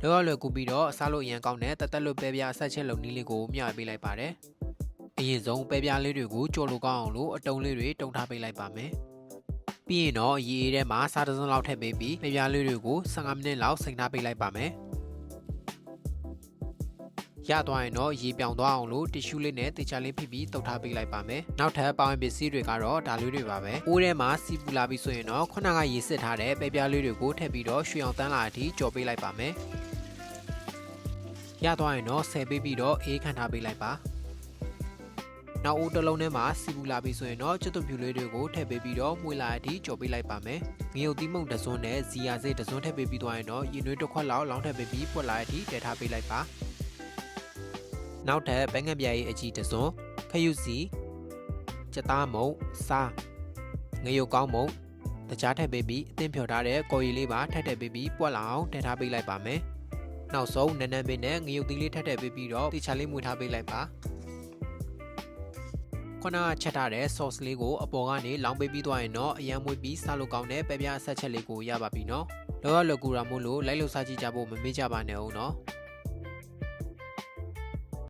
လောရလွယ်ကူပြီးတော့စားလို့အရင်ကောင်းတဲ့တက်တက်လွတ်ပဲပြားဆက်ချက်လုံနည်းလေးကိုမျှဝေပေးလိုက်ပါတယ်အရင်ဆုံးပဲပြားလေးတွေကိုကြော်လို့ကောင်းအောင်လို့အတုံးလေးတွေတုံထားပေးလိုက်ပါမယ်ပြီးရင်တော့ရေအေးထဲမှာစားတစ်စုံလောက်ထည့်ပေးပြီးပဲပြားလေးတွေကို15မိနစ်လောက်စိမ်ထားပေးလိုက်ပါမယ်ရသွားရင်တော့ရေပြောင်သွားအောင်လို့တီရှူးလေးနဲ့တေချာလေးဖိပြီးတုပ်ထားပေးလိုက်ပါမယ်နောက်ထပ်ပေါင်းပစ္စည်းတွေကတော့ဒါလေးတွေပါပဲအိုးထဲမှာစီပူလာပြီးဆိုရင်တော့ခုနကရေစစ်ထားတဲ့ပဲပြားလေးတွေကိုထည့်ပြီးတော့ရွှေအောင်တန်းလာအထိကြော်ပေးလိုက်ပါမယ်ရသွားရင်တော့ဆယ်ပေးပြီးတော့အေးခန့်ထားပေးလိုက်ပါနောက်အိုးတစ်လုံးထဲမှာစီပူလာပြီးဆိုရင်တော့ကျွတ်သွဖြူလေးတွေကိုထည့်ပေးပြီးတော့မှုလာအထိကြော်ပေးလိုက်ပါမယ်ငရုတ်သီးမုန့်တစ်စွန်းနဲ့ဇီယာစိတ်တစ်စွန်းထည့်ပေးပြီးသွားရင်တော့ရေနွေးတစ်ခွက်လောက်လောင်းထည့်ပေးပြီးပွက်လာအထိတည်ထားပေးလိုက်ပါနောက်ထပ်ဘဲငှက်ပြားရဲ့အကြီးတစ်စွန်းခရုစီကြက်သားမုံစားငရုတ်ကောင်းမုံတကြားထည့်ပေးပြီးအသင်းဖြော်ထားတဲ့ကော်ရီလေးပါထည့်ထည့်ပေးပြီးပွက်လာအောင်တည်ထားပေးလိုက်ပါမယ်နောက်ဆုံးနန်းနန်းပင်နဲ့ငရုတ်သီးလေးထည့်ထည့်ပေးပြီးတော့တေချာလေးမွေထားပေးလိုက်ပါခုနကချက်ထားတဲ့ sauce လေးကိုအပေါ်ကနေလောင်းပေးပြီးသွားရင်တော့အရန်မွေးပြီးစားလို့ကောင်းတဲ့ပဲပြားအဆက်ချက်လေးကိုရပါပြီနော်လောရလွယ်ကူတာမို့လို့လိုက်လို့စားကြည့်ကြဖို့မမေ့ကြပါနဲ့ဦးနော်